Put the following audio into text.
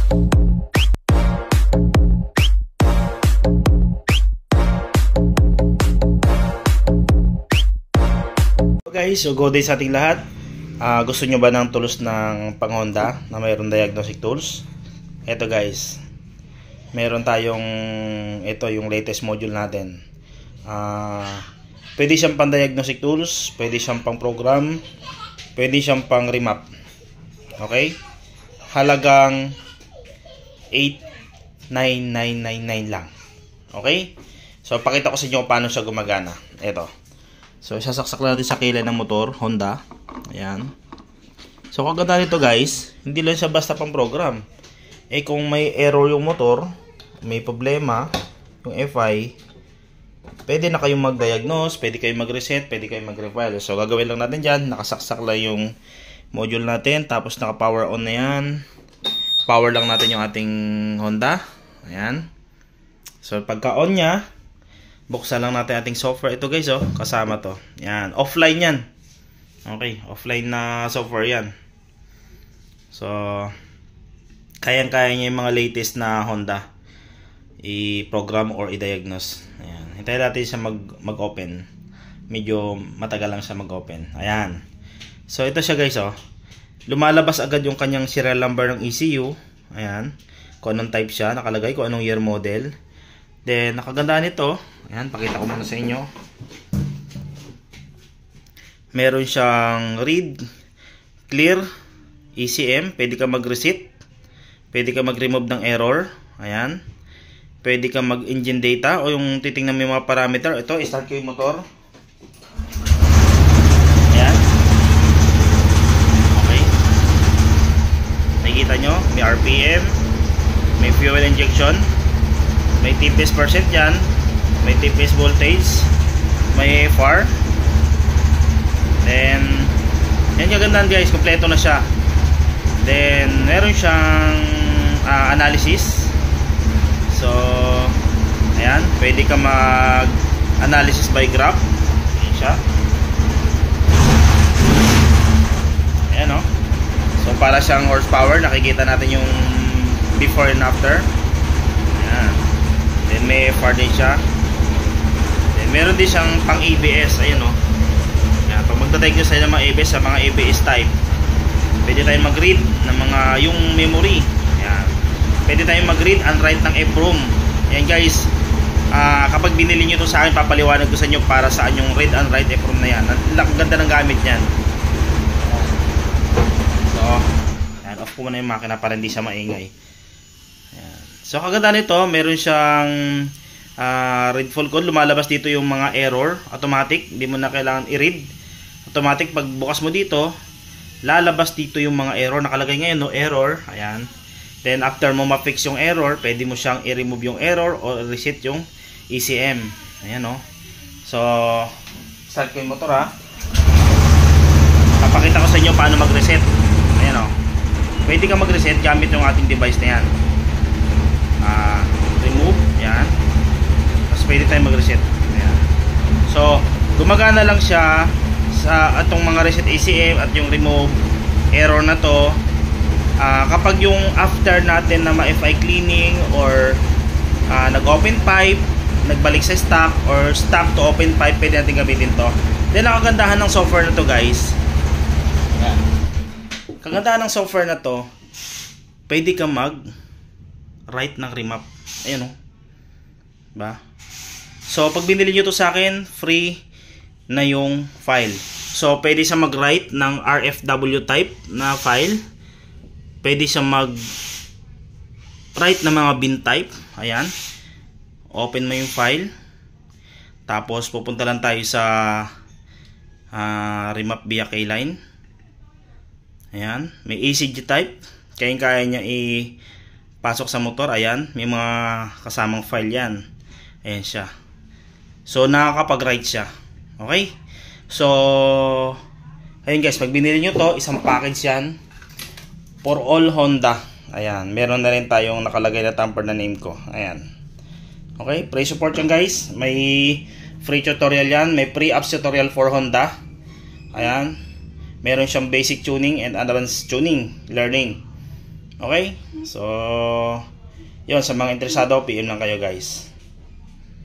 Guys, so good day sa ating lahat. Gusto nyo ba ng tools ng pang Honda na mayroong diagnostic tools? Ito guys, meron tayong ito yung latest module natin. Pwede siyang pang diagnostic tools, pwede siyang pang program, pwede siyang pang remap. Okay, halagang 89999 lang. Okay, so pakita ko sa inyo paano siya gumagana. Ito, so isasaksak lang natin sa kilay ng motor Honda. Ayan. So kaganda nito guys, hindi lang siya basta pang program. Kung may error yung motor, may problema yung FI, pwede na kayong mag-diagnose, pwede kayong mag-reset, pwede kayong mag-refile. So gagawin lang natin dyan, nakasaksak lang yung module natin, tapos naka-power on na yan. Power lang natin yung ating Honda. Ayan. So pagka on nya, buksan lang natin ating software. Ito guys, oh, kasama to. Yan, offline yan. Okay, offline na software yan. So, kayang-kaya niya yung mga latest na Honda i-program or i-diagnose. Ayan, hintayin natin siya mag-open. Medyo matagal lang siya mag-open. Ayan. So, ito siya guys, oh. Lumalabas agad yung kanyang serial number ng ECU. Ayan. Kung anong type siya, nakalagay kung anong year model. Then, nakaganda nito. Ayan, pakita ko muna sa inyo. Meron siyang read, clear, ECM. Pwede ka mag-reset. Pwede ka mag-remove ng error. Ayan. Pwede ka mag-engine data o yung titingnan mo yung mga parameter. Ito, start ko yung motor. Ayan. Okay. Nakikita nyo, may RPM, may fuel injection, may TPS percent yan, may TPS voltage, may FAR. Then, yan kagandaan guys, kompleto na siya. Then, meron siyang analysis. So, ayan, pwede ka mag-analysis by graph. Ayan siya. Ayan, oh. So, para siyang horsepower, nakikita natin yung before and after. Ayan. Then, may FAR din siya. Then, meron din siyang pang ABS. Ayan, oh. Ayan, pag magdadiagnose tayo ng mga ABS sa mga ABS type, pwede tayong mag-read ng mga yung memory. Ayan. Pwede tayong mag-read and write ng EPROM. Ayan guys, kapag binili nyo ito sa akin, papaliwanag ko sa inyo para saan yung read and write EPROM na yan. Ang ganda ng gamit yan. So, ayan, off ko muna yung makina para hindi siya maingay. Ayan. So kaganda nito, meron siyang read full code. Lumalabas dito yung mga error, automatic. Hindi mo na kailangan i-read. Automatic, pag bukas mo dito, lalabas dito yung mga error. Nakalagay ngayon, no error. Ayan. Then, after mo ma-fix yung error, pwede mo siyang i-remove yung error o reset yung ECM. Ayan, no. So, start ko yung motor, ha. Papakita ko sa inyo paano mag-reset. Ayan, no. Pwede ka mag-reset gamit yung ating device na yan. Remove. Ayan. Tapos, pwede tayong mag-reset. Ayan. So, gumagana lang siya sa atong mga reset ECM at yung remove error na to kapag yung after natin na ma-FI cleaning or nag-open pipe, nagbalik sa stock or stock to open pipe, pwede natin gamitin to. Then ang kagandahan ng software na to guys, kagandahan ng software na to, pwede ka mag-write ng remap. Ayan, o. Diba? So pag binili nyo to sa akin, free na yung file. So, pwede siya mag-write ng RFW type na file. Pwede siya mag-write ng mga bin type. Ayan. Open mo yung file. Tapos, pupunta lang tayo sa remap via K-line. Ayan. May ACG type. Kaya niya ipasok sa motor. Ayan. May mga kasamang file yan. Ayan siya. So, nakakapag-write siya. Okay? So, ayun guys, pag binili nyo to, isang package yan for all Honda. Ayan, meron na rin tayong nakalagay na tamper na name ko. Ayan. Okay, free support yan guys. May free tutorial yan. May pre-apps tutorial for Honda. Ayan. Meron siyang basic tuning and advanced tuning learning. Okay? So, yun, sa mga interesado, PM lang kayo guys.